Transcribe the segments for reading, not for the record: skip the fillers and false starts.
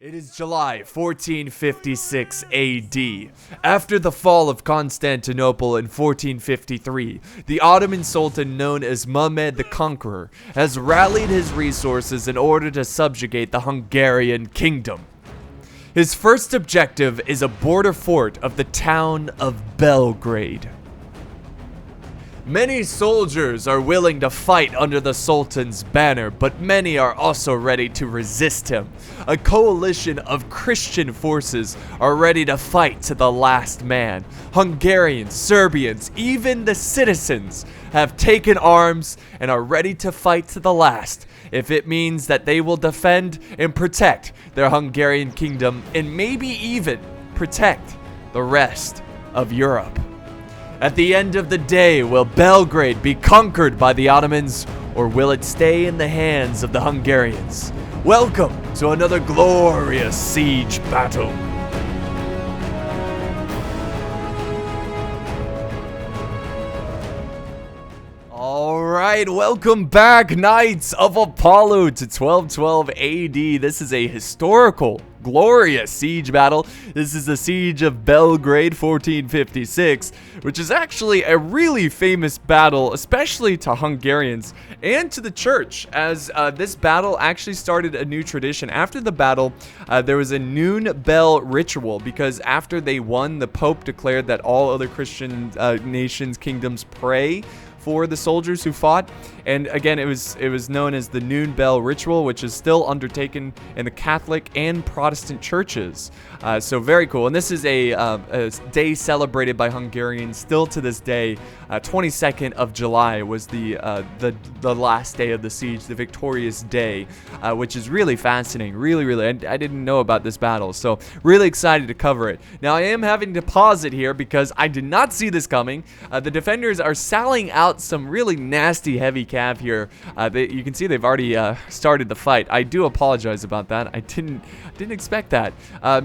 It is July 1456 AD. After the fall of Constantinople in 1453, the Ottoman Sultan known as Mehmed the Conqueror has rallied his resources in order to subjugate the Hungarian kingdom. His first objective is a border fort of the town of Belgrade. Many soldiers are willing to fight under the Sultan's banner, but many are also ready to resist him. A coalition of Christian forces are ready to fight to the last man. Hungarians, Serbians, even the citizens have taken arms and are ready to fight to the last, if it means that they will defend and protect their Hungarian kingdom and maybe even protect the rest of Europe. At the end of the day, will Belgrade be conquered by the Ottomans, or will it stay in the hands of the Hungarians? Welcome to another glorious siege battle. Alright, welcome back, Knights of Apollo, to 1212 AD. This is a historical, glorious siege battle. This is the Siege of Belgrade 1456, which is actually a really famous battle, especially to Hungarians and to the church, as this battle actually started a new tradition. After the battle, there was a noon bell ritual, because after they won, the Pope declared that all other Christian nations, kingdoms pray for the soldiers who fought. And again, it was known as the noon bell ritual, which is still undertaken in the Catholic and Protestant churches. So very cool. And this is a day celebrated by Hungarians still to this day. 22nd of July was the last day of the siege, the victorious day, which is really fascinating. Really, I didn't know about this battle, so really excited to cover it. Now I am having to pause it here because I did not see this coming. The defenders are sallying out some really nasty heavy cav here. You can see they've already started the fight. I do apologize about that. I didn't expect that.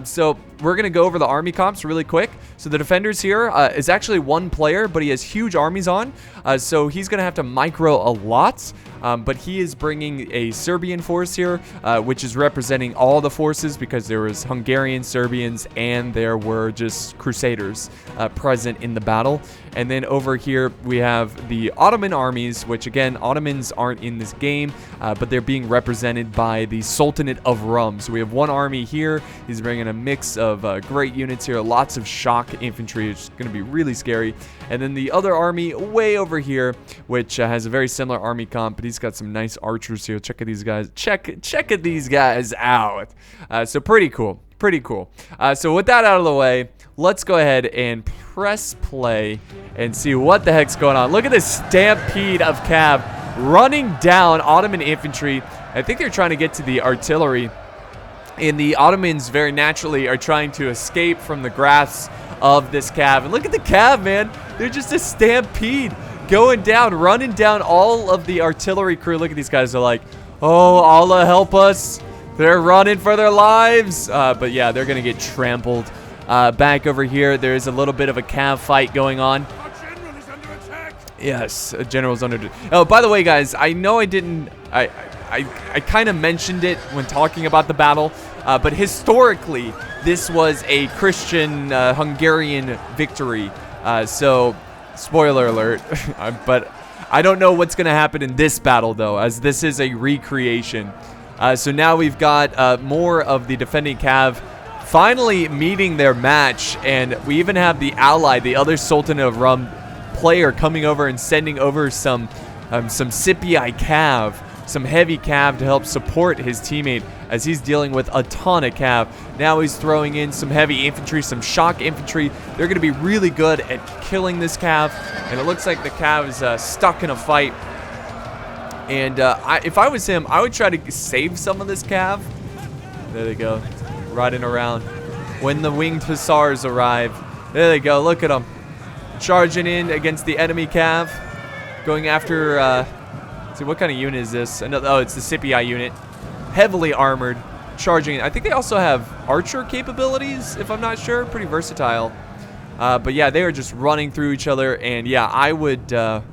So we're gonna go over the army comps really quick. So the defenders here is actually one player, but he has huge armies on. So he's gonna have to micro a lot. But he is bringing a Serbian force here, which is representing all the forces, because there was Hungarian, Serbians, and there were just Crusaders present in the battle. And then over here we have the Ottoman armies, which again, Ottomans aren't in this game, but they're being represented by the Sultanate of Rum. So we have one army here. He's bringing a mix of great units here, lots of shock infantry, which is going to be really scary. And then the other army way over here, which has a very similar army comp, but he's got some nice archers here. Check out these guys. Check at these guys out. So pretty cool. So with that out of the way, let's go ahead and press play and see what the heck's going on. Look at this stampede of cav running down Ottoman infantry. I think they're trying to get to the artillery, and the Ottomans very naturally are trying to escape from the grasp of this cav. And look at the cav, man. They're just a stampede going down, running down all of the artillery crew. Look at these guys. They're like, oh, Allah help us. They're running for their lives. But yeah, they're going to get trampled. Back over here, there is a little bit of a cav fight going on. Our general is under attack. Yes, a general's under. Oh, by the way, guys, I know I didn't. I kind of mentioned it when talking about the battle, but historically, this was a Christian Hungarian victory. So, spoiler alert. But I don't know what's going to happen in this battle, though, as this is a recreation. So now we've got more of the defending cav finally meeting their match, and we even have the ally, the other Sultanate of Rum player, coming over and sending over some Scipii cav, some heavy cav to help support his teammate as he's dealing with a ton of cav. Now he's throwing in some heavy infantry, some shock infantry. They're going to be really good at killing this cav, and it looks like the cav is stuck in a fight. And if I was him, I would try to save some of this cav. There they go, riding around. When the winged hussars arrive, there they go. Look at them charging in against the enemy cav, going after. See, what kind of unit is this? Oh, it's the Scipii unit, heavily armored, charging. I think they also have archer capabilities, if I'm not sure. Pretty versatile. But yeah, they are just running through each other, and yeah, I would try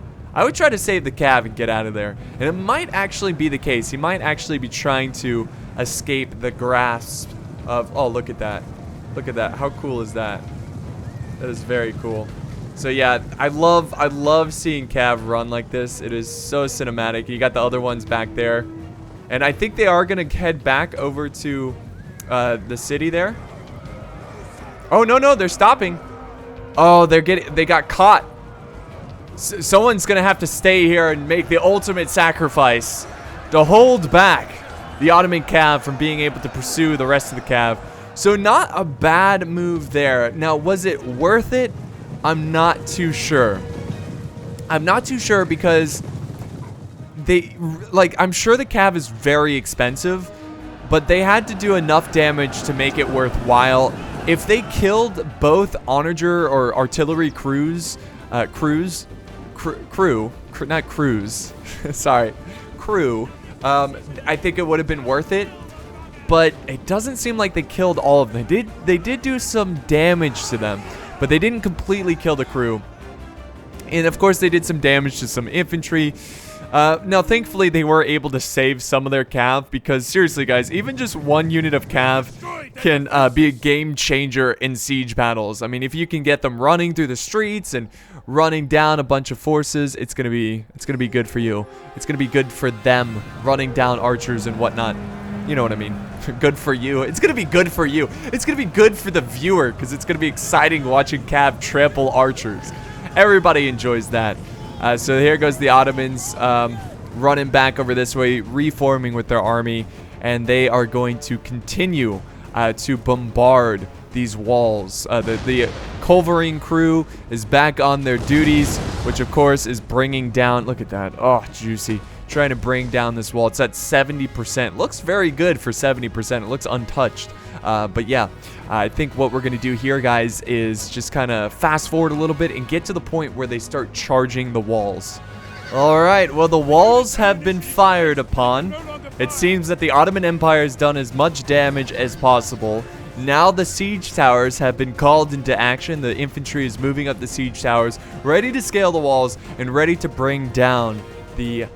to save the cav and get out of there. And it might actually be the case. He might actually be trying to escape the grasp of, oh, look at that. Look at that. How cool is that? That is very cool. So yeah, I love seeing Cav run like this. It is so cinematic. You got the other ones back there. And I think they are going to head back over to the city there. Oh, no, they're stopping. Oh, they got caught. Someone's going to have to stay here and make the ultimate sacrifice to hold back the Ottoman Cav from being able to pursue the rest of the Cav. So not a bad move there. Now, was it worth it? I'm not too sure. I'm not too sure because I'm sure the Cav is very expensive, but they had to do enough damage to make it worthwhile. If they killed both onager or artillery crews, not crews, sorry, crew, I think it would have been worth it. But it doesn't seem like they killed all of them. They did do some damage to them, but they didn't completely kill the crew. And of course, they did some damage to some infantry. Now, thankfully, they were able to save some of their cav, because seriously, guys, even just one unit of cav can be a game changer in siege battles. I mean, if you can get them running through the streets and running down a bunch of forces, it's gonna be good for you. It's gonna be good for them, running down archers and whatnot. You know what I mean? Good for you. It's gonna be good for you. It's gonna be good for the viewer, because it's gonna be exciting watching cav trample archers. Everybody enjoys that. So here goes the Ottomans running back over this way, reforming with their army, and they are going to continue to bombard these walls. The culverin crew is back on their duties, which of course is bringing down, look at that, oh, juicy, trying to bring down this wall. It's at 70%. Looks very good for 70%. It looks untouched. But yeah, I think what we're going to do here, guys, is just kind of fast forward a little bit and get to the point where they start charging the walls. All right, well, the walls have been fired upon. It seems that the Ottoman Empire has done as much damage as possible. Now the siege towers have been called into action. The infantry is moving up the siege towers, ready to scale the walls and ready to bring down the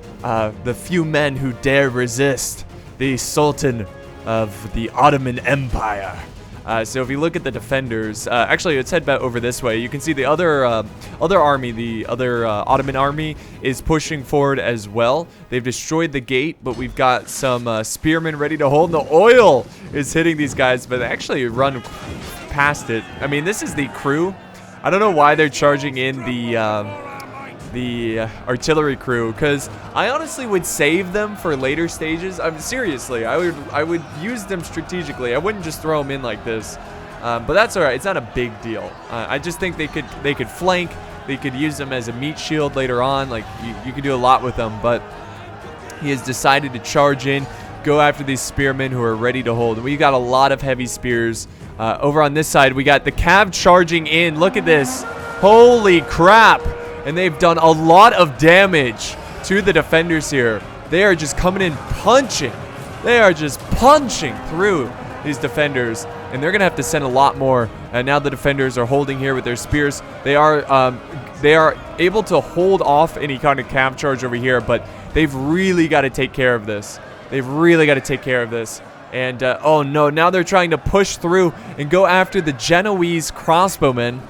few men who dare resist the Sultan of the Ottoman Empire. So if you look at the defenders, actually let's head back over this way. You can see the other army, the other Ottoman army is pushing forward as well. They've destroyed the gate, but we've got some spearmen ready to hold. The oil is hitting these guys, but they actually run past it. I mean, this is the crew. I don't know why they're charging in the artillery crew, because I honestly would save them for later stages. Seriously, I would use them strategically. I wouldn't just throw them in like this. But that's all right. It's not a big deal. I just think they could flank. They could use them as a meat shield later on. Like you could do a lot with them. But he has decided to charge in, go after these spearmen who are ready to hold. We got a lot of heavy spears. Over on this side, we got the cav charging in. Look at this. Holy crap. And they've done a lot of damage to the defenders here. They are just coming in punching. They are just punching through these defenders. And they're going to have to send a lot more. And now the defenders are holding here with their spears. They are able to hold off any kind of cav charge over here. But they've really got to take care of this. They've really got to take care of this. And, oh no, now they're trying to push through and go after the Genoese crossbowmen.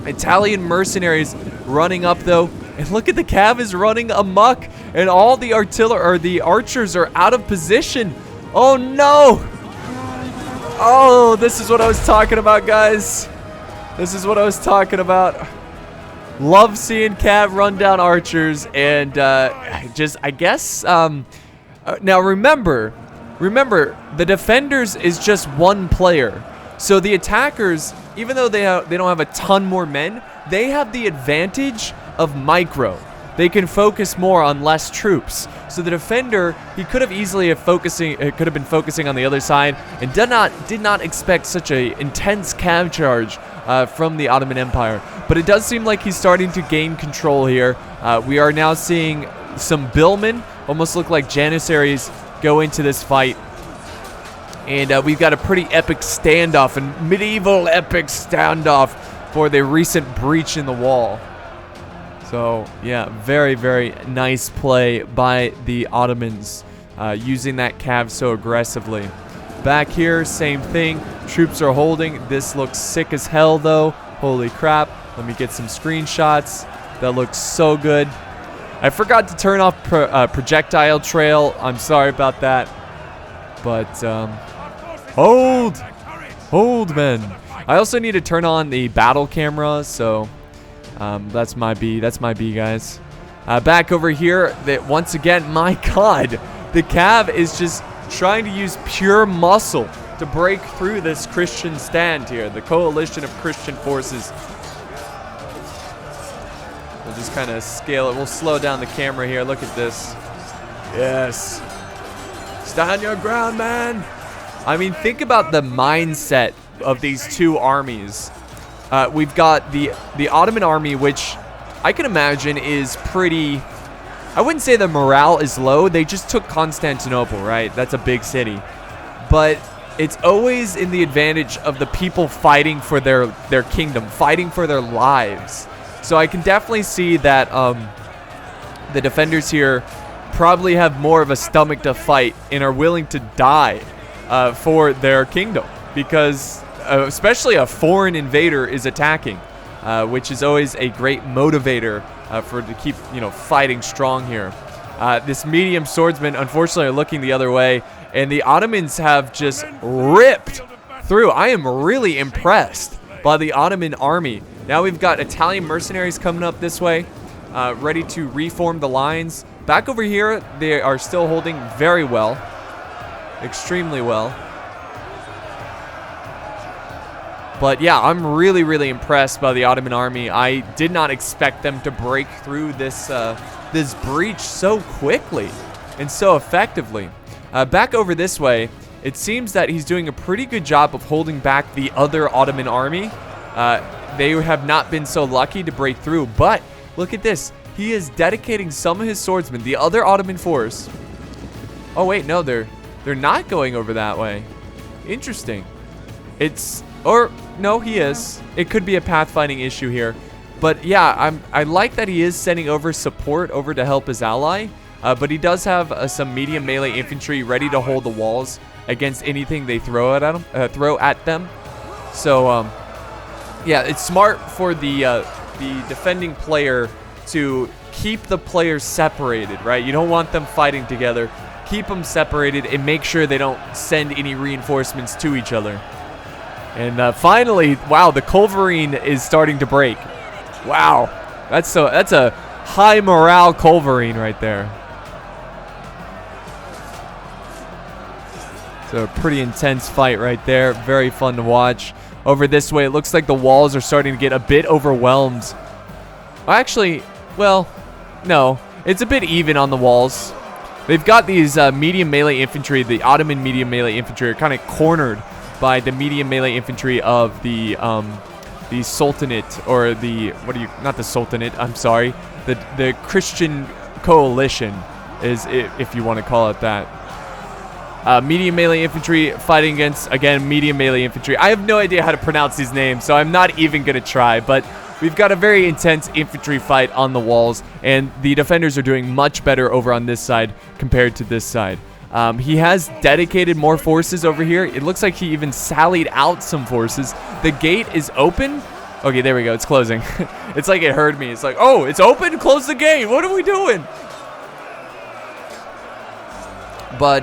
Italian mercenaries running up though, and look at the cav is running amok, and all the the archers are out of position. Oh no! Oh, this is what I was talking about, guys. This is what I was talking about. Love seeing cav run down archers, and I guess now remember, the defenders is just one player. So the attackers, even though they don't have a ton more men, they have the advantage of micro. They can focus more on less troops. So the defender, he could have easily been focusing on the other side, and did not expect such a intense cav charge from the Ottoman Empire. But it does seem like he's starting to gain control here. We are now seeing some billmen, almost look like janissaries, go into this fight. And we've got a pretty epic standoff, a medieval epic standoff for the recent breach in the wall. So, yeah, very, very nice play by the Ottomans, using that cav so aggressively. Back here, same thing. Troops are holding. This looks sick as hell, though. Holy crap. Let me get some screenshots. That looks so good. I forgot to turn off projectile trail. I'm sorry about that. But, hold! Hold, men. I also need to turn on the battle camera, so that's my B. That's my B, guys. Back over here, that once again, my God, the Cav is just trying to use pure muscle to break through this Christian stand here, the coalition of Christian forces. We'll just kind of scale it. We'll slow down the camera here. Look at this. Yes. Stand your ground, man. I mean, think about the mindset of these two armies. We've got the Ottoman army, which I can imagine is pretty... I wouldn't say the morale is low. They just took Constantinople, right? That's a big city. But it's always in the advantage of the people fighting for their kingdom, fighting for their lives. So I can definitely see that the defenders here probably have more of a stomach to fight and are willing to die for their kingdom. Because especially a foreign invader is attacking. Which is always a great motivator to keep, fighting strong here. This medium swordsman, unfortunately, are looking the other way, and the Ottomans have just ripped through. I am really impressed by the Ottoman army. Now we've got Italian mercenaries coming up this way, ready to reform the lines. Back over here, they are still holding very well, extremely well. But yeah, I'm really, really impressed by the Ottoman army. I did not expect them to break through this this breach so quickly and so effectively. Back over this way, it seems that he's doing a pretty good job of holding back the other Ottoman army. They have not been so lucky to break through, but look at this. He is dedicating some of his swordsmen, the other Ottoman force. Oh wait, no, they're not going over that way. Interesting. Or no, he is. It could be a pathfinding issue here. But yeah, I like that he is sending over support over to help his ally. But he does have some medium melee infantry ready to hold the walls against anything they throw at them. So yeah, it's smart for the defending player to keep the players separated, right? You don't want them fighting together. Keep them separated and make sure they don't send any reinforcements to each other. And finally, wow, the culverin is starting to break. Wow, that's a high morale culverin right there. So a pretty intense fight right there. Very fun to watch. Over this way, it looks like the walls are starting to get a bit overwhelmed. Actually, well, no, it's a bit even on the walls. They've got these medium melee infantry. The Ottoman medium melee infantry are kind of cornered by the medium melee infantry of the Sultanate, or not the Sultanate, I'm sorry, the Christian coalition is, if you want to call it that. Medium melee infantry fighting against, again, medium melee infantry. I have no idea how to pronounce these names, so I'm not even going to try, but we've got a very intense infantry fight on the walls, and the defenders are doing much better over on this side compared to this side. He has dedicated more forces over here. It looks like he even sallied out some forces. The gate is open. Okay, there we go. It's closing. It's like it heard me. It's like, oh, it's open? Close the gate. What are we doing? But,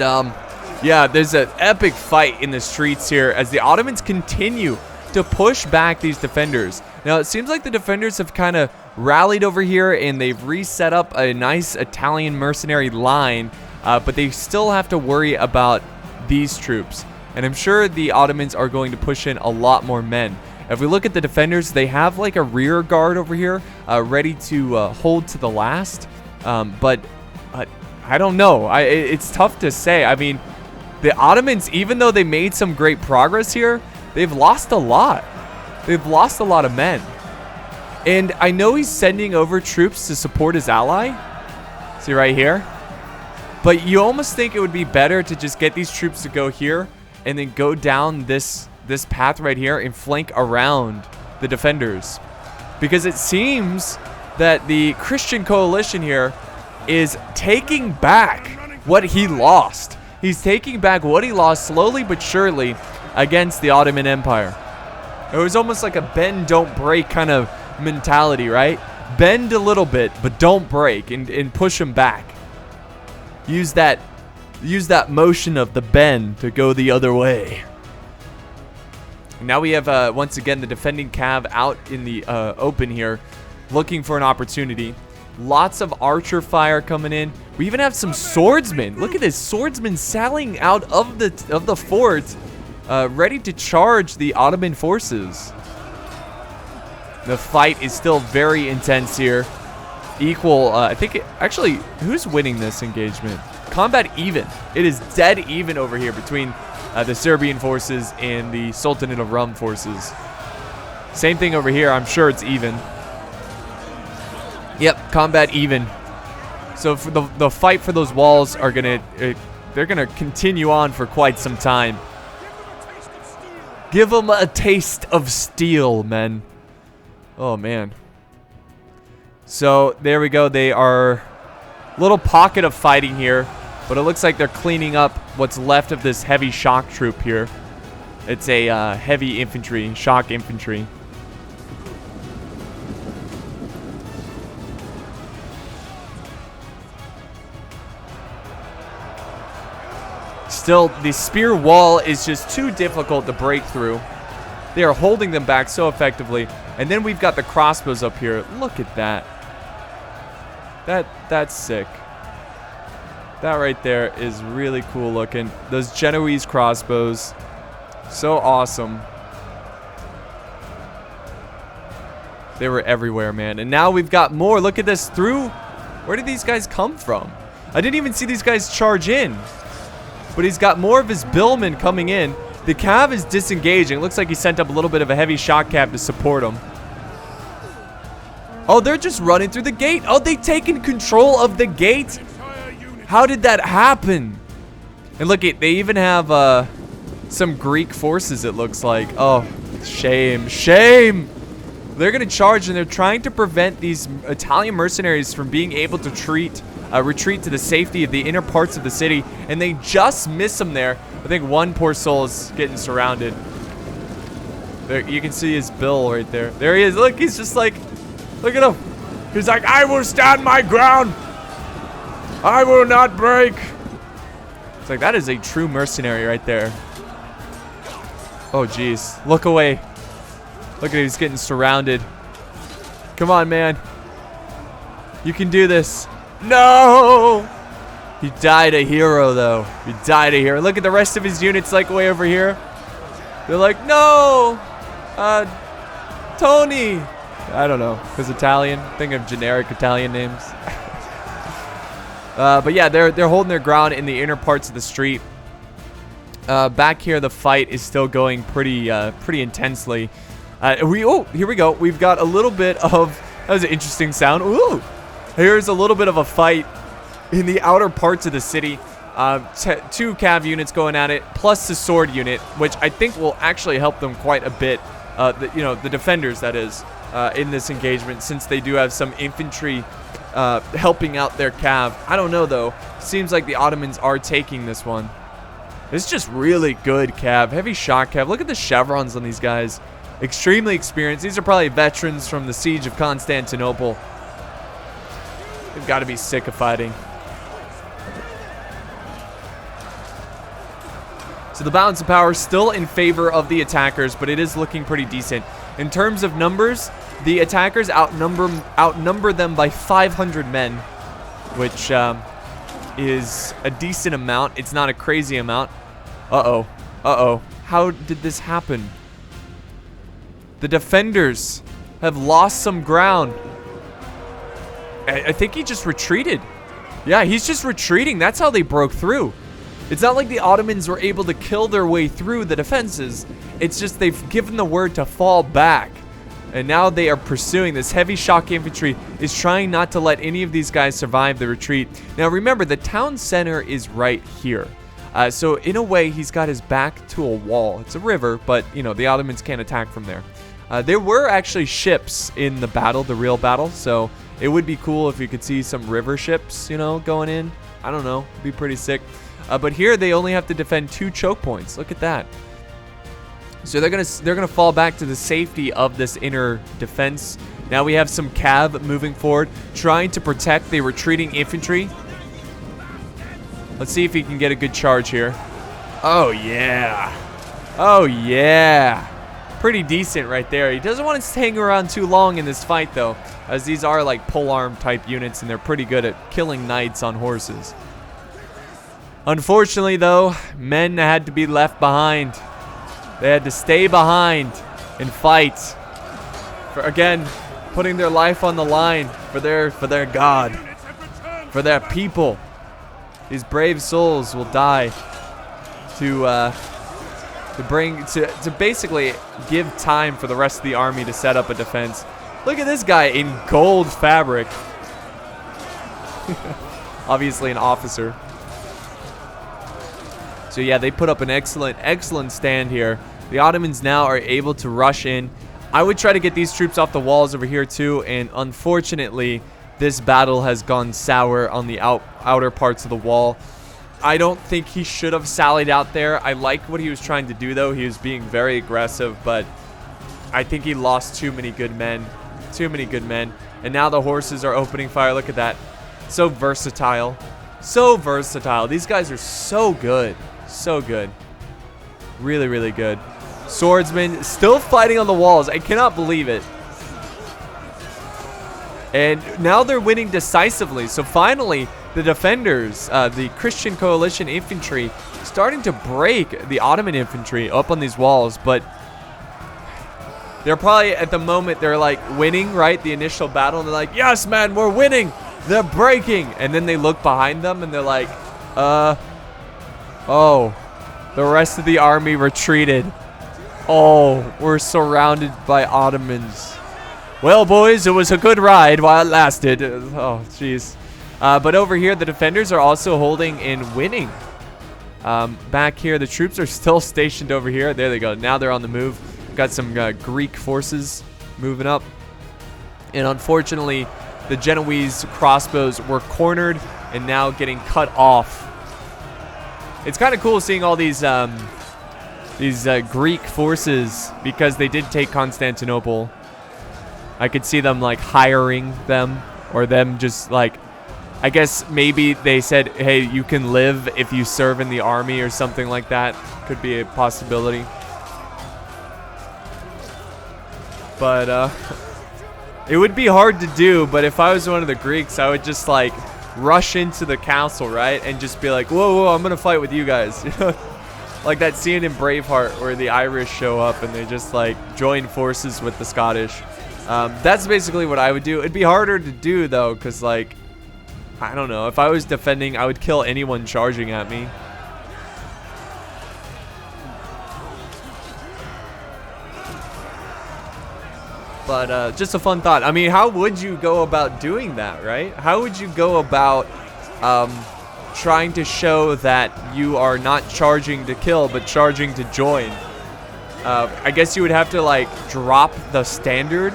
yeah, there's an epic fight in the streets here as the Ottomans continue to push back these defenders. Now, it seems like the defenders have kind of rallied over here, and they've reset up a nice Italian mercenary line. But they still have to worry about these troops. And I'm sure the Ottomans are going to push in a lot more men. If we look at the defenders, they have like a rear guard over here ready to hold to the last. But I don't know. It's tough to say. I mean, the Ottomans, even though they made some great progress here, they've lost a lot. They've lost a lot of men. And I know he's sending over troops to support his ally. See right here? But you almost think it would be better to just get these troops to go here and then go down this path right here and flank around the defenders. Because it seems that the Christian coalition here is taking back what he lost. He's taking back what he lost slowly but surely against the Ottoman Empire. It was almost like a bend, don't break kind of mentality, right? Bend a little bit, but don't break, and push him back. Use that motion of the bend to go the other way. Now we have, once again, the defending cav out in the open here, looking for an opportunity. Lots of archer fire coming in. We even have some swordsmen. Look at this, swordsmen sallying out of the fort, ready to charge the Ottoman forces. The fight is still very intense here. Equal, I think, actually, who's winning this engagement? Combat even. It is dead even over here between the Serbian forces and the Sultanate of Rum forces. Same thing over here. I'm sure it's even. Yep, combat even. So for the fight for those walls are gonna they're gonna continue on for quite some time. Give them a taste of steel, men. Oh man. So there we go. They are a little pocket of fighting here, but it looks like they're cleaning up what's left of this heavy shock troop here. It's a heavy infantry, shock infantry. Still, the spear wall is just too difficult to break through. They are holding them back so effectively. And then we've got the crossbows up here. Look at that. That's sick. That right there is really cool looking. Those Genoese crossbows. So awesome. They were everywhere, man. And now we've got more. Look at this. Through. Where did these guys come from? I didn't even see these guys charge in. But he's got more of his billmen coming in. The cav is disengaging. Looks like he sent up a little bit of a heavy shock cav to support him. Oh, they're just running through the gate. Oh, they've taken control of the gate. How did that happen? And look, they even have some Greek forces, it looks like. Oh, shame. Shame. They're going to charge, and they're trying to prevent these Italian mercenaries from being able to retreat to the safety of the inner parts of the city, and they just miss them there. I think one poor soul is getting surrounded. There, you can see his bill right there. There he is. Look, he's just like, look at him. He's like, I will stand my ground. I will not break. It's like, that is a true mercenary right there. Oh, jeez. Look away. Look at him. He's getting surrounded. Come on, man. You can do this. No! He died a hero, though. He died a hero. Look at the rest of his units, like, way over here. They're like, no! Tony! I don't know. Because Italian. Think of generic Italian names. But yeah, they're holding their ground in the inner parts of the street. Back here, the fight is still going pretty intensely. Oh, here we go. We've got a little bit of... That was an interesting sound. Ooh! Here's a little bit of a fight in the outer parts of the city. Two cav units going at it, plus the sword unit, which I think will actually help them quite a bit. The defenders, that is, in this engagement, since they do have some infantry helping out their cav. I don't know, though. Seems like the Ottomans are taking this one. It's just really good cav. Heavy shock cav. Look at the chevrons on these guys. Extremely experienced. These are probably veterans from the siege of Constantinople. They've got to be sick of fighting. So the balance of power is still in favor of the attackers, but it is looking pretty decent. In terms of numbers, the attackers outnumber them by 500 men, which is a decent amount. It's not a crazy amount. Uh-oh. Uh-oh. How did this happen? The defenders have lost some ground. I think he just retreated. Yeah, he's just retreating. That's how they broke through. It's not like the Ottomans were able to kill their way through the defenses. It's just they've given the word to fall back. And now they are pursuing. This heavy shock infantry is trying not to let any of these guys survive the retreat. Now remember, the town center is right here. So in a way, he's got his back to a wall. It's a river, but you know, the Ottomans can't attack from there. There were actually ships in the battle, the real battle. So it would be cool if you could see some river ships, you know, going in. I don't know. It'd be pretty sick. But here they only have to defend 2 choke points. Look at that. So they're gonna fall back to the safety of this inner defense. Now we have some cav moving forward, trying to protect the retreating infantry. Let's see if he can get a good charge here. Oh yeah. Oh yeah. Pretty decent right there. He doesn't want to hang around too long in this fight though, as these are like polearm type units and they're pretty good at killing knights on horses. Unfortunately though, men had to be left behind. They had to stay behind and fight. Again, putting their life on the line for their god, for their people. These brave souls will die to basically give time for the rest of the army to set up a defense. Look at this guy in gold fabric. Obviously an officer. So yeah, they put up an excellent stand here. The Ottomans now are able to rush in. I would try to get these troops off the walls over here too, and unfortunately, this battle has gone sour on the outer parts of the wall. I don't think he should have sallied out there. I like what he was trying to do though. He was being very aggressive, but I think he lost too many good men. Too many good men. And now the horses are opening fire. Look at that. So versatile. So versatile. These guys are so good. So good. Really, really good. Swordsmen still fighting on the walls. I cannot believe it. And now they're winning decisively. So finally, the defenders, the Christian coalition infantry, starting to break the Ottoman infantry up on these walls. But they're probably, at the moment, they're like winning, right? The initial battle. And they're like, yes, man, we're winning. They're breaking. And then they look behind them and they're like, oh, the rest of the army retreated. Oh, we're surrounded by Ottomans. Well, boys, it was a good ride while it lasted. Oh, jeez. But over here, the defenders are also holding and winning. Back here, the troops are still stationed over here. There they go. Now they're on the move. Got some Greek forces moving up. And unfortunately, the Genoese crossbows were cornered and now getting cut off. It's kind of cool seeing all these Greek forces, because they did take Constantinople. I could see them like hiring them, or them just like, I guess maybe they said, hey, you can live if you serve in the army or something like that. Could be a possibility. But it would be hard to do, but if I was one of the Greeks, I would just like rush into the castle, right? And just be like, whoa, whoa, I'm gonna fight with you guys. You know? Like that scene in Braveheart where the Irish show up and they just like join forces with the Scottish. That's basically what I would do. It'd be harder to do though, because like, I don't know, if I was defending, I would kill anyone charging at me. But just a fun thought. I mean, how would you go about doing that, right? How would you go about trying to show that you are not charging to kill, but charging to join? I guess you would have to like drop the standard.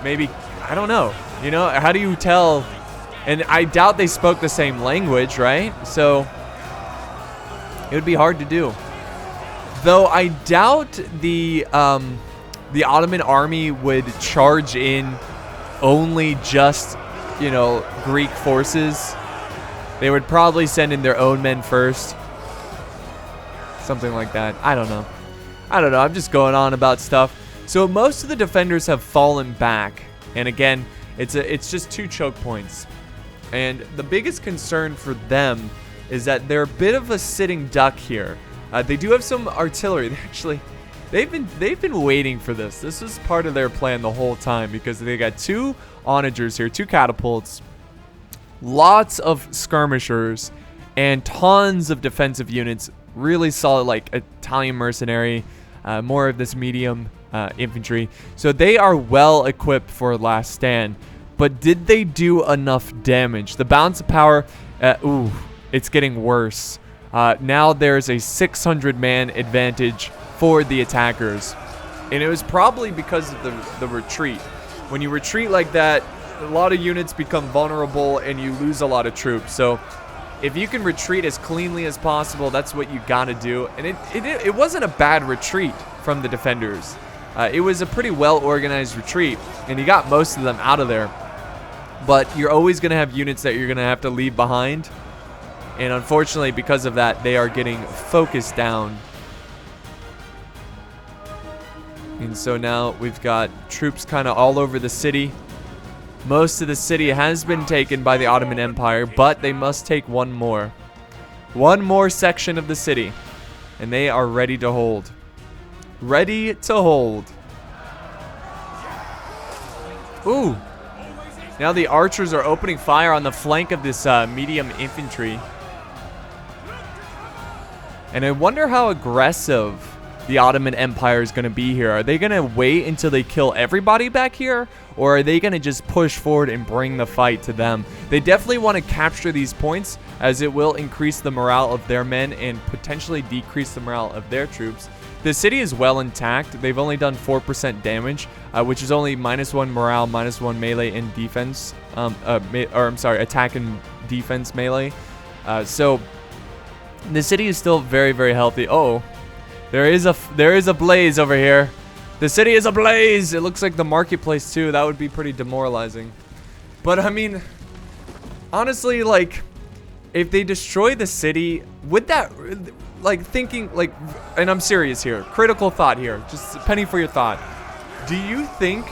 Maybe, I don't know. You know, how do you tell? And I doubt they spoke the same language, right? So it would be hard to do. Though I doubt the Ottoman army would charge in only just, you know, Greek forces. They would probably send in their own men first. Something like that. I don't know. I'm just going on about stuff. So most of the defenders have fallen back. And again, it's just 2 choke points. And the biggest concern for them is that they're a bit of a sitting duck here. They do have some artillery. They've been waiting for this. This was part of their plan the whole time, because they got 2 onagers here, 2 catapults, lots of skirmishers, and tons of defensive units. Really solid, like Italian mercenary, more of this medium infantry. So they are well equipped for a last stand. But did they do enough damage? The balance of power, it's getting worse. Now there's a 600-man advantage for the attackers. And it was probably because of the retreat. When you retreat like that, a lot of units become vulnerable and you lose a lot of troops. So if you can retreat as cleanly as possible, that's what you gotta do. And it wasn't a bad retreat from the defenders. It was a pretty well-organized retreat, and you got most of them out of there. But you're always gonna have units that you're gonna have to leave behind. And unfortunately, because of that, they are getting focused down. And so now we've got troops kind of all over the city. Most of the city has been taken by the Ottoman Empire, but they must take one more. One more section of the city. And they are ready to hold. Ready to hold. Ooh. Now the archers are opening fire on the flank of this medium infantry. And I wonder how aggressive the Ottoman Empire is going to be here. Are they going to wait until they kill everybody back here? Or are they going to just push forward and bring the fight to them? They definitely want to capture these points, as it will increase the morale of their men and potentially decrease the morale of their troops. The city is well intact. They've only done 4% damage, which is only -1 morale, -1 melee and defense. Attack and defense melee. So the city is still very, very healthy. Oh, there is a blaze over here. The city is ablaze. It looks like the marketplace too. That would be pretty demoralizing. But I mean, honestly, like, if they destroy the city, would that, like, thinking, like, and I'm serious here, critical thought here, just a penny for your thought. Do you think,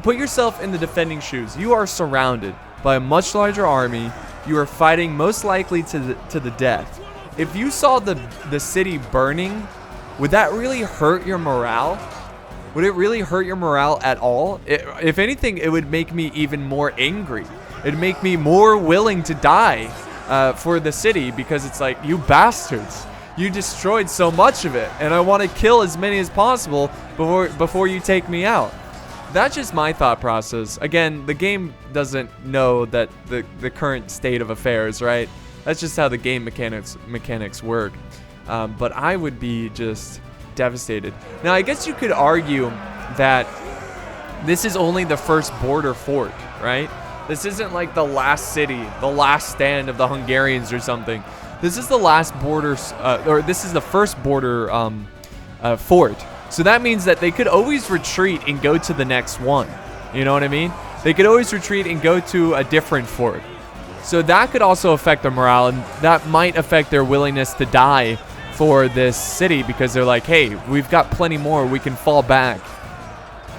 put yourself in the defending shoes. You are surrounded by a much larger army. You are fighting most likely to the death. If you saw the city burning, would that really hurt your morale? Would it really hurt your morale at all? If anything, it would make me even more angry. It'd make me more willing to die for the city, because it's like, you bastards, you destroyed so much of it, and I want to kill as many as possible before you take me out. That's just my thought process. Again, the game doesn't know that the current state of affairs, right? That's just how the game mechanics work. But I would be just devastated. Now, I guess you could argue that this is only the first border fort, right? This isn't like the last city, the last stand of the Hungarians or something. This is the last border, or this is the first border fort. So that means that they could always retreat and go to the next one. You know what I mean? They could always retreat and go to a different fort. So that could also affect their morale, and that might affect their willingness to die for this city, because they're like, hey, we've got plenty more, we can fall back.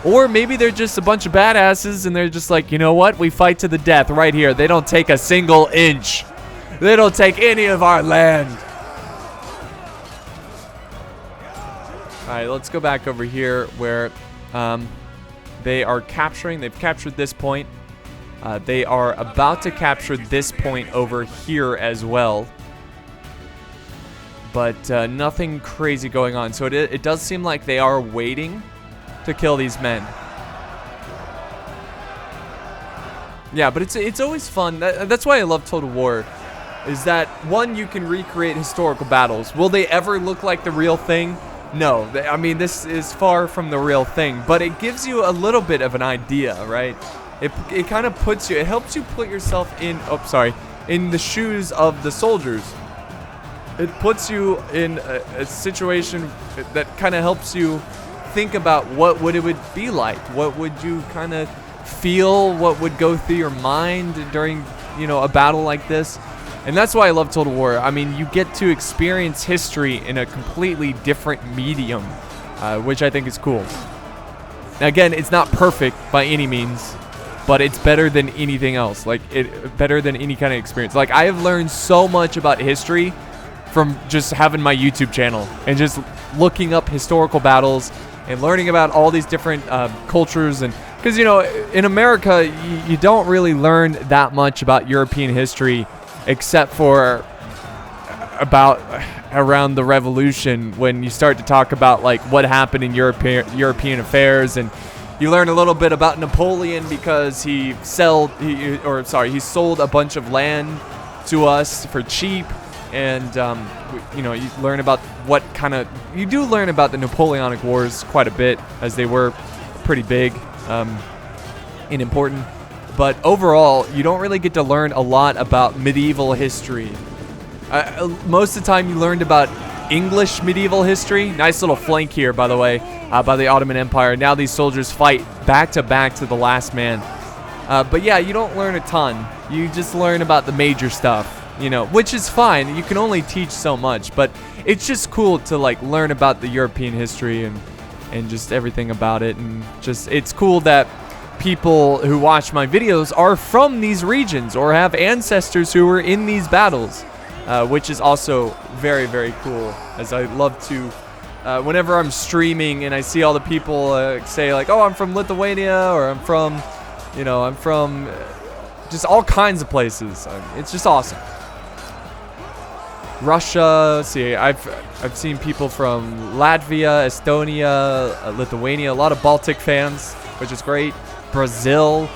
Or maybe they're just a bunch of badasses and they're just like, you know what, we fight to the death right here. They don't take a single inch. They don't take any of our land. Alright, let's go back over here where they are capturing. They've captured this point. They are about to capture this point over here as well. But nothing crazy going on. So it does seem like they are waiting to kill these men. Yeah, but it's always fun. That's why I love Total War. Is that, one, you can recreate historical battles. Will they ever look like the real thing? No. I mean, this is far from the real thing. But it gives you a little bit of an idea, right? It kind of puts you, it helps you put yourself in, in the shoes of the soldiers. It puts you in a situation that kind of helps you think about what it would be like. What would you kind of feel? What would go through your mind during, a battle like this? And that's why I love Total War. I mean, you get to experience history in a completely different medium, which I think is cool. Now, again, it's not perfect by any means, but it's better than anything else. Better than any kind of experience. Like, I have learned so much about history from just having my YouTube channel and just looking up historical battles and learning about all these different cultures. And because, in America, you don't really learn that much about European history, except for about around the Revolution, when you start to talk about like what happened in European affairs. And you learn a little bit about Napoleon because he sold a bunch of land to us for cheap. And you learn about you do learn about the Napoleonic Wars quite a bit, as they were pretty big and important. But overall, you don't really get to learn a lot about medieval history. Most of the time, you learned about English medieval history. Nice little flank here, by the way, by the Ottoman Empire. Now these soldiers fight back to back to the last man. But yeah, you don't learn a ton. You just learn about the major stuff, you know, which is fine. You can only teach so much, but it's just cool to like learn about the European history and just everything about it. And just, it's cool that people who watch my videos are from these regions or have ancestors who were in these battles, which is also very, very cool, as I love to, whenever I'm streaming and I see all the people say like, oh, I'm from Lithuania, or I'm from, you know, I'm from just all kinds of places. It's just awesome. Russia, see, I've seen people from Latvia, Estonia, Lithuania, a lot of Baltic fans, which is great. Brazil,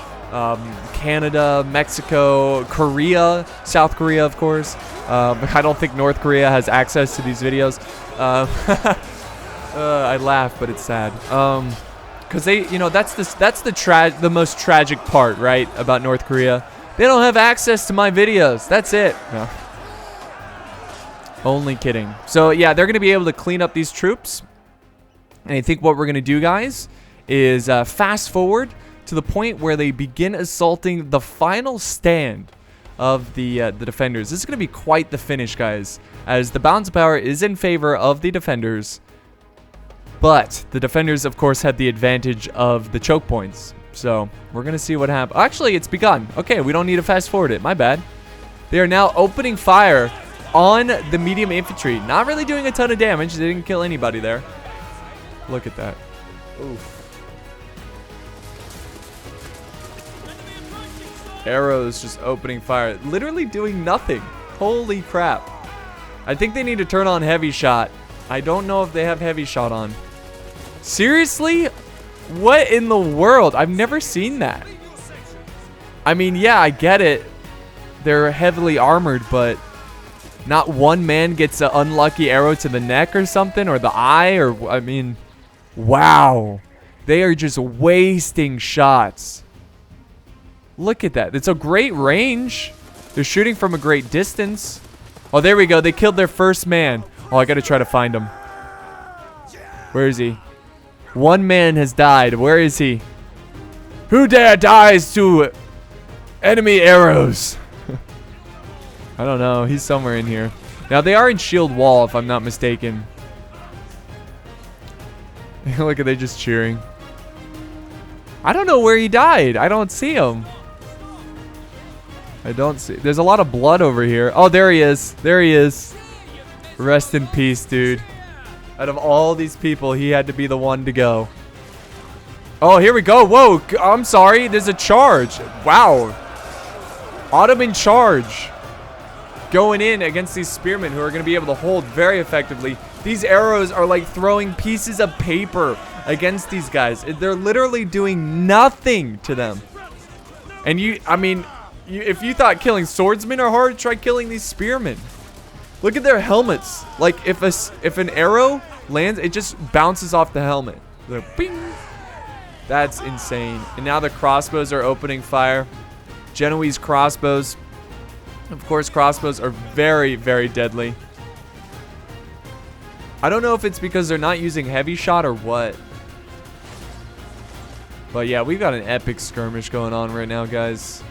Canada, Mexico, Korea, South Korea, of course. I don't think North Korea has access to these videos. I laugh, but it's sad. Because they, you know, that's the most tragic part, right, about North Korea. They don't have access to my videos. That's it. No. Only kidding. So yeah, they're gonna be able to clean up these troops. And I think what we're gonna do, guys, is fast forward to the point where they begin assaulting the final stand of the defenders. This is going to be quite the finish, guys, as the balance of power is in favor of the defenders, but the defenders, of course, had the advantage of the choke points. So we're going to see what happens. Actually, it's begun. Okay, we don't need to fast forward it. My bad. They are now opening fire on the medium infantry. Not really doing a ton of damage. They didn't kill anybody there. Look at that. Oof. Arrows just opening fire. Literally doing nothing. Holy crap. I think they need to turn on heavy shot. I don't know if they have heavy shot on. Seriously? What in the world? I've never seen that. I mean, yeah, I get it. They're heavily armored, but not one man gets an unlucky arrow to the neck or something, or the eye, or, I mean, wow. They are just wasting shots. Look at that. It's a great range. They're shooting from a great distance. Oh, there we go. They killed their first man. Oh, I got to try to find him. Where is he? One man has died. Where is he? Who dare dies to enemy arrows? I don't know. He's somewhere in here. Now, they are in shield wall, if I'm not mistaken. Look at they just cheering. I don't know where he died. I don't see him. I don't see. There's a lot of blood over here. Oh, there he is. There he is. Rest in peace, dude. Out of all these people, he had to be the one to go. Oh, here we go. Whoa. I'm sorry. There's a charge. Wow. Ottoman charge. Going in against these spearmen who are going to be able to hold very effectively. These arrows are like throwing pieces of paper against these guys. They're literally doing nothing to them. And I mean, if you thought killing swordsmen are hard, try killing these spearmen. Look at their helmets. Like if an arrow lands, it just bounces off the helmet. Bing. That's insane. And now the crossbows are opening fire. Genoese crossbows. Of course, crossbows are very, very deadly. I don't know if it's because they're not using heavy shot or what. But yeah, we've got an epic skirmish going on right now, guys.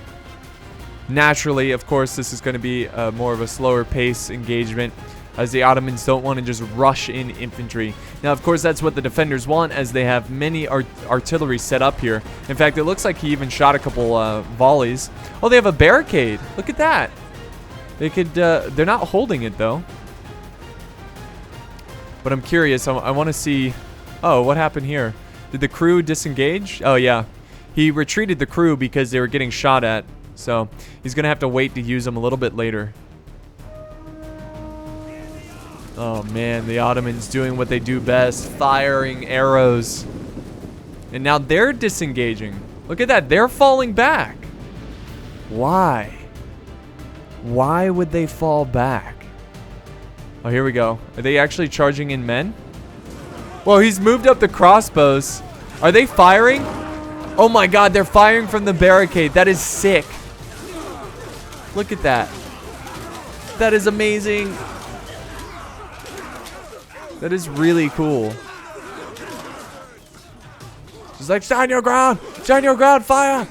Naturally, of course, this is going to be more of a slower pace engagement, as the Ottomans don't want to just rush in infantry. Now, of course, that's what the defenders want, as they have many artillery set up here. In fact, it looks like he even shot a couple volleys. Oh, they have a barricade. Look at that. They could, they're not holding it, though. But I'm curious. I want to see. Oh, what happened here? Did the crew disengage? Oh, yeah. He retreated the crew because they were getting shot at. So he's going to have to wait to use them a little bit later. Oh, man. The Ottomans doing what they do best. Firing arrows. And now they're disengaging. Look at that. They're falling back. Why? Why would they fall back? Oh, here we go. Are they actually charging in men? Whoa, he's moved up the crossbows. Are they firing? Oh my god, they're firing from the barricade. That is sick. Look at that. That is amazing. That is really cool. Just like, stand your ground, fire.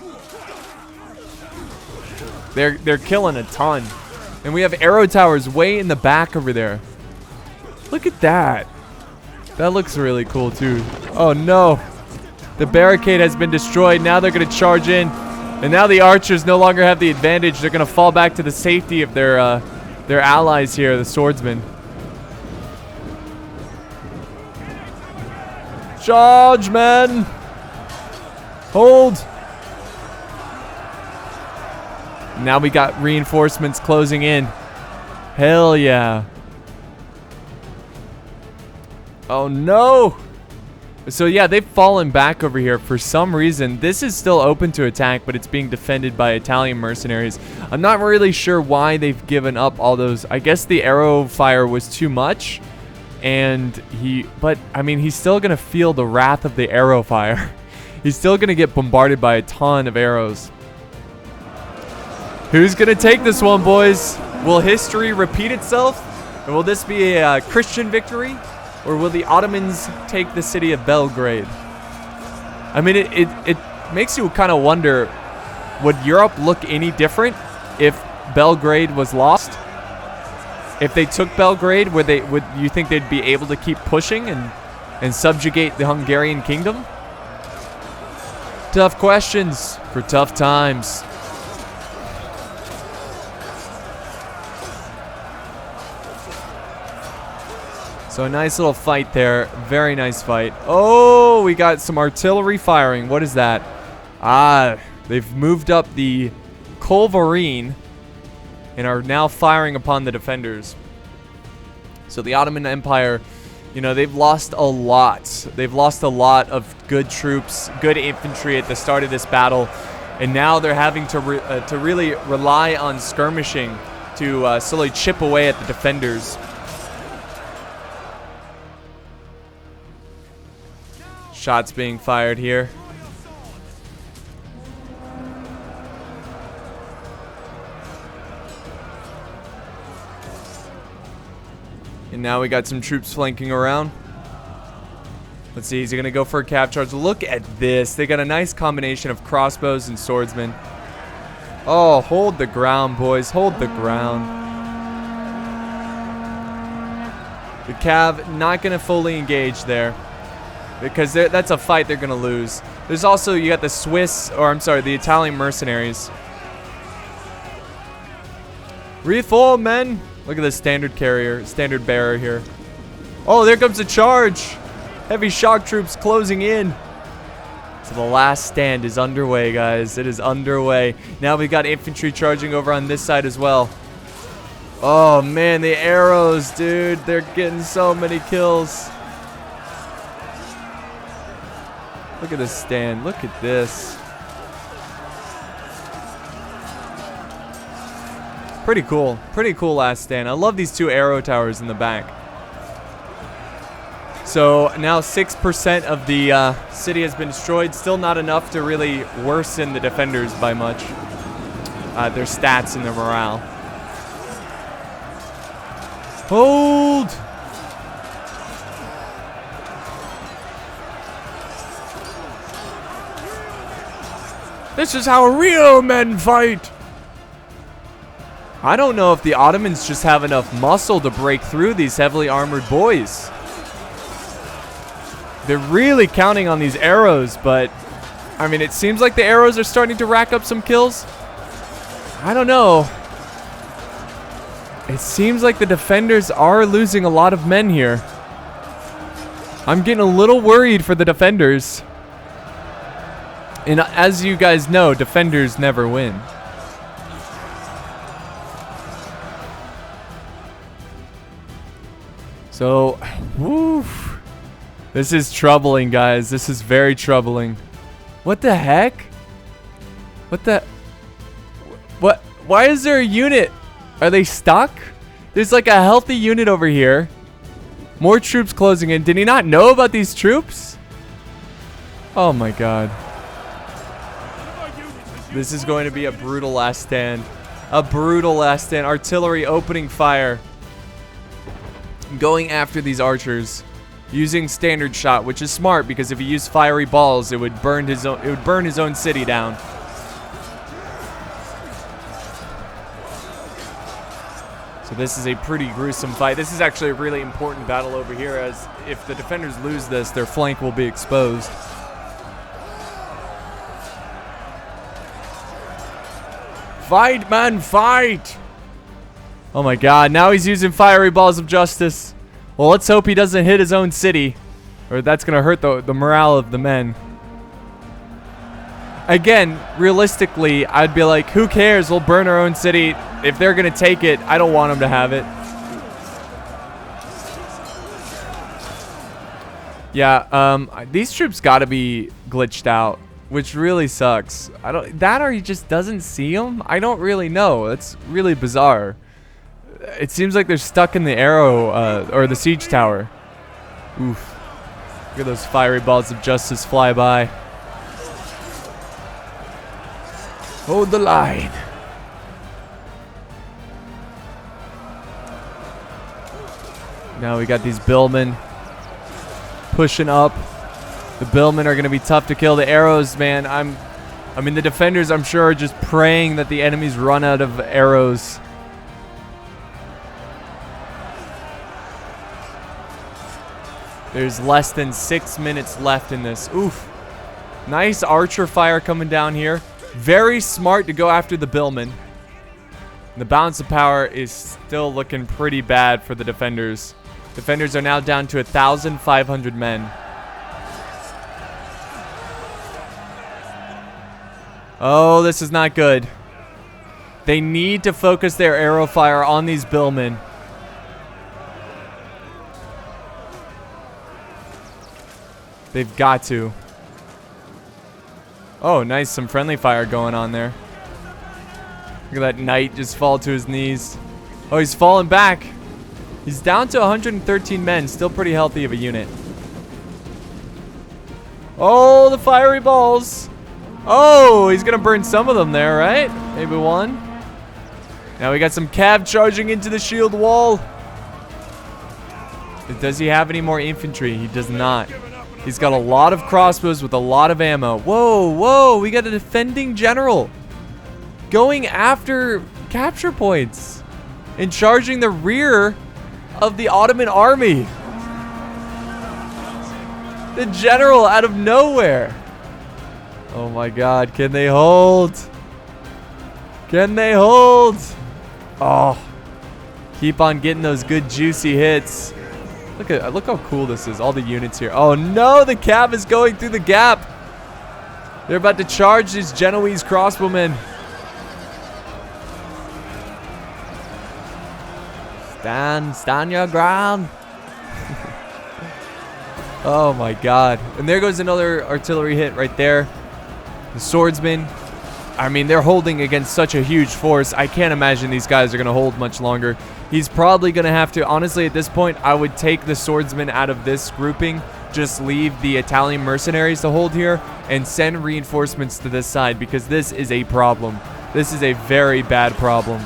They're killing a ton. And we have arrow towers way in the back over there. Look at that. That looks really cool too. Oh no. The barricade has been destroyed. Now they're going to charge in. And now the archers no longer have the advantage. They're going to fall back to the safety of their allies here, the swordsmen. Charge, men! Hold! Now we got reinforcements closing in. Hell yeah. Oh no! So yeah, they've fallen back over here for some reason. This is still open to attack, but it's being defended by Italian mercenaries. I'm not really sure why they've given up all those. I guess the arrow fire was too much. But I mean, he's still gonna feel the wrath of the arrow fire. He's still gonna get bombarded by a ton of arrows. Who's gonna take this one, boys? Will history repeat itself? And will this be a Christian victory? Or will the Ottomans take the city of Belgrade? I mean, it makes you kind of wonder, would Europe look any different if Belgrade was lost? If they took Belgrade, would you think they'd be able to keep pushing and subjugate the Hungarian kingdom? Tough questions for tough times. So a nice little fight there. Very nice fight. Oh, we got some artillery firing. What is that? Ah, they've moved up the culverin and are now firing upon the defenders. So the Ottoman Empire, you know, they've lost a lot. They've lost a lot of good troops, good infantry at the start of this battle. And now they're having to really rely on skirmishing to slowly chip away at the defenders. Shots being fired here. And now we got some troops flanking around. Let's see, is he gonna go for a cap charge? Look at this. They got a nice combination of crossbows and swordsmen. Oh, hold the ground, boys. Hold the ground. The Cav not gonna fully engage there, because that's a fight they're gonna lose. There's also, you got the the Italian mercenaries. Reform, men! Look at the standard bearer here. Oh, there comes a charge! Heavy shock troops closing in. So the last stand is underway, guys. It is underway. Now we got infantry charging over on this side as well. Oh man, the arrows, dude. They're getting so many kills. Look at this stand. Look at this. Pretty cool. Pretty cool last stand. I love these two arrow towers in the back. So now 6% of the city has been destroyed. Still not enough to really worsen the defenders by much. Their stats and their morale. Hold! This is how real men fight! I don't know if the Ottomans just have enough muscle to break through these heavily armored boys. They're really counting on these arrows, but I mean, it seems like the arrows are starting to rack up some kills. I don't know. It seems like the defenders are losing a lot of men here. I'm getting a little worried for the defenders. And as you guys know, defenders never win. So, woo. This is troubling, guys. This is very troubling. What the heck? What the... What? Why is there a unit? Are they stuck? There's like a healthy unit over here. More troops closing in. Did he not know about these troops? Oh my god. This is going to be a brutal last stand. A brutal last stand. Artillery opening fire. Going after these archers. Using standard shot, which is smart because if he used fiery balls, it would burn his own city down. So this is a pretty gruesome fight. This is actually a really important battle over here, as if the defenders lose this, their flank will be exposed. Fight, man, fight! Oh my god, now he's using fiery balls of justice. Well, let's hope he doesn't hit his own city, or that's going to hurt the morale of the men. Again, realistically, I'd be like, who cares? We'll burn our own city. If they're going to take it, I don't want them to have it. Yeah, these troops got to be glitched out, which really sucks. That or he just doesn't see them? I don't really know. That's really bizarre. It seems like they're stuck in the arrow, or the siege tower. Oof. Look at those fiery balls of justice fly by. Hold the line. Now we got these billmen pushing up. The billmen are going to be tough to kill. The arrows, man, I mean, the defenders, I'm sure, are just praying that the enemies run out of arrows. There's less than 6 minutes left in this. Oof. Nice archer fire coming down here. Very smart to go after the billmen. The balance of power is still looking pretty bad for the defenders. Defenders are now down to 1,500 men. Oh, this is not good. They need to focus their arrow fire on these billmen. They've got to. Oh, nice. Some friendly fire going on there. Look at that knight just fall to his knees. Oh, he's falling back. He's down to 113 men. Still pretty healthy of a unit. Oh, the fiery balls. Oh, he's going to burn some of them there, right? Maybe one. Now we got some cav charging into the shield wall. Does he have any more infantry? He does not. He's got a lot of crossbows with a lot of ammo. Whoa, whoa, we got a defending general going after capture points and charging the rear of the Ottoman army. The general out of nowhere. Oh my god, can they hold? Can they hold? Oh, keep on getting those good juicy hits. Look how cool this is. All the units here. Oh no, the cav is going through the gap. They're about to charge these Genoese crossbowmen. Stand your ground. Oh my god. And there goes another artillery hit right there. The swordsmen, I mean, they're holding against such a huge force. I can't imagine these guys are going to hold much longer. He's probably going to have to, honestly, at this point, I would take the swordsmen out of this grouping, just leave the Italian mercenaries to hold here, and send reinforcements to this side, because this is a problem. This is a very bad problem.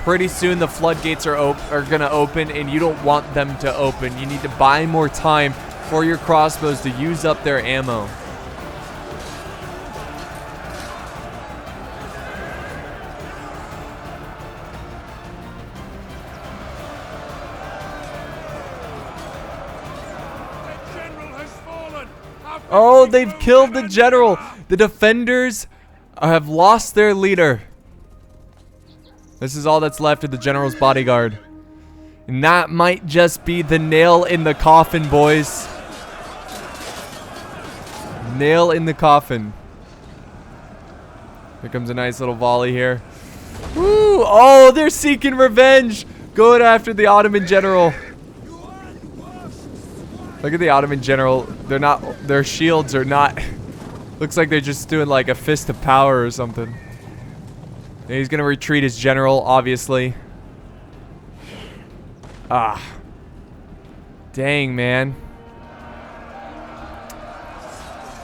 Pretty soon the floodgates are going to open, and you don't want them to open. You need to buy more time for your crossbows to use up their ammo. Oh, they've killed the general. The defenders have lost their leader. This is all that's left of the general's bodyguard. And that might just be the nail in the coffin, boys. Nail in the coffin. Here comes a nice little volley here. Woo! Oh, they're seeking revenge. Going after the Ottoman general. Look at the Ottoman general. Their shields are not, looks like they're just doing like a fist of power or something. And he's gonna retreat his general, obviously. Ah. Dang, man.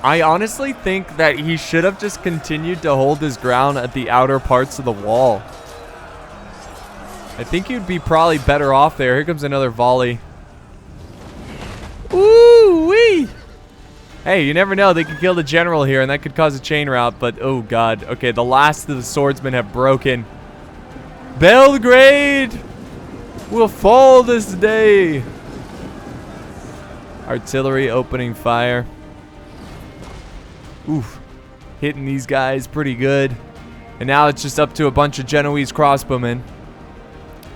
I honestly think that he should have just continued to hold his ground at the outer parts of the wall. I think you'd be probably better off there. Here comes another volley. Ooh-wee! Hey, you never know. They could kill the general here, and that could cause a chain rout, but oh god. Okay, the last of the swordsmen have broken. Belgrade will fall this day. Artillery opening fire. Oof. Hitting these guys pretty good. And now it's just up to a bunch of Genoese crossbowmen.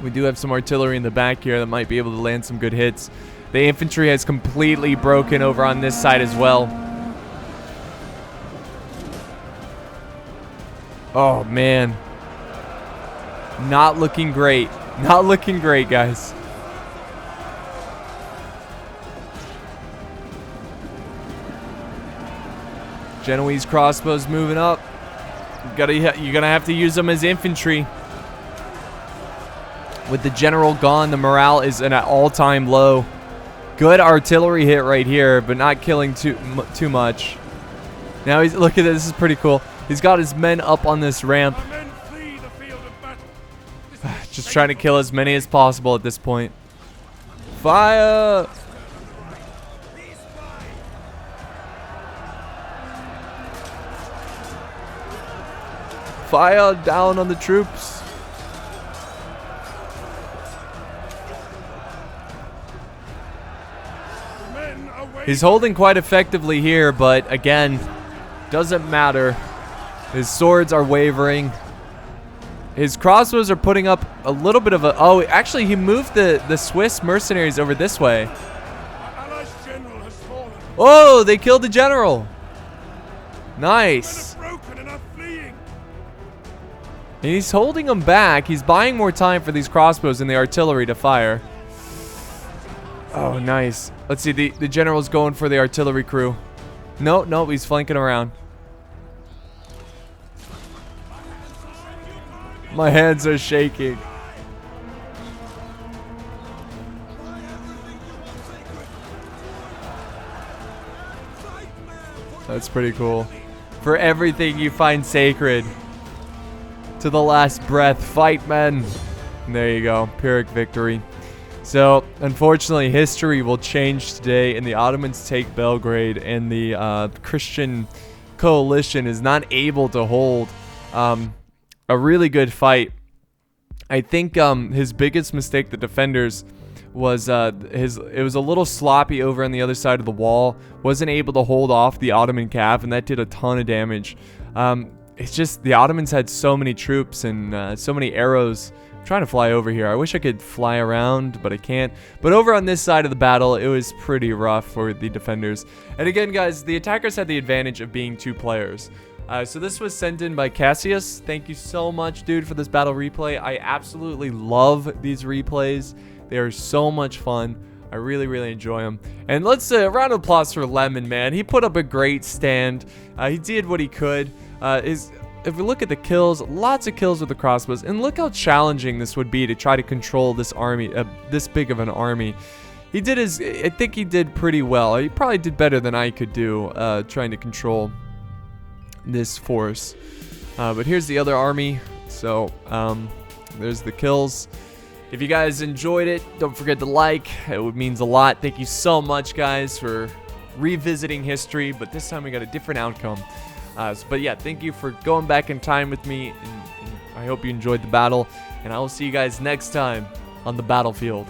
We do have some artillery in the back here that might be able to land some good hits. The infantry has completely broken over on this side as well. Oh, man. Not looking great. Not looking great, guys. Genoese crossbows moving up. You're gonna have to use them as infantry. With the general gone, the morale is at an all-time low. Good artillery hit right here, but not killing too much. Now he's look at this. This is pretty cool. He's got his men up on this ramp, just trying to kill as many as possible at this point. Fire! Fire down on the troops. He's holding quite effectively here, but again, doesn't matter. His swords are wavering. His crossbows are putting up a little bit of a... Oh, actually, he moved the Swiss mercenaries over this way. Oh, they killed the general. Nice. And he's holding them back. He's buying more time for these crossbows and the artillery to fire. Oh, nice. Let's see. The general's going for the artillery crew. No, he's flanking around. My hands are shaking. That's pretty cool. For everything you find sacred. To the last breath. Fight, men. And there you go. Pyrrhic victory. So, unfortunately, history will change today, and the Ottomans take Belgrade, and the Christian coalition is not able to hold a really good fight. I think his biggest mistake, the defenders, was it was a little sloppy over on the other side of the wall. Wasn't able to hold off the Ottoman cav, and that did a ton of damage. It's just the Ottomans had so many troops and so many arrows. I'm trying to fly over here. I wish I could fly around, but I can't. But over on this side of the battle, it was pretty rough for the defenders. And again, guys, the attackers had the advantage of being 2 players. So this was sent in by Cassius. Thank you so much, dude, for this battle replay. I absolutely love these replays. They are so much fun. I really, really enjoy them. And let's a round of applause for Lemon, man. He put up a great stand. He did what he could. If we look at the kills, lots of kills with the crossbows, and look how challenging this would be to try to control this army, this big of an army. He did I think he did pretty well. He probably did better than I could do, trying to control this force. But here's the other army. So, there's the kills. If you guys enjoyed it, don't forget to like. It means a lot. Thank you so much, guys, for revisiting history, but this time we got a different outcome. But yeah, thank you for going back in time with me, and I hope you enjoyed the battle, and I will see you guys next time on the battlefield.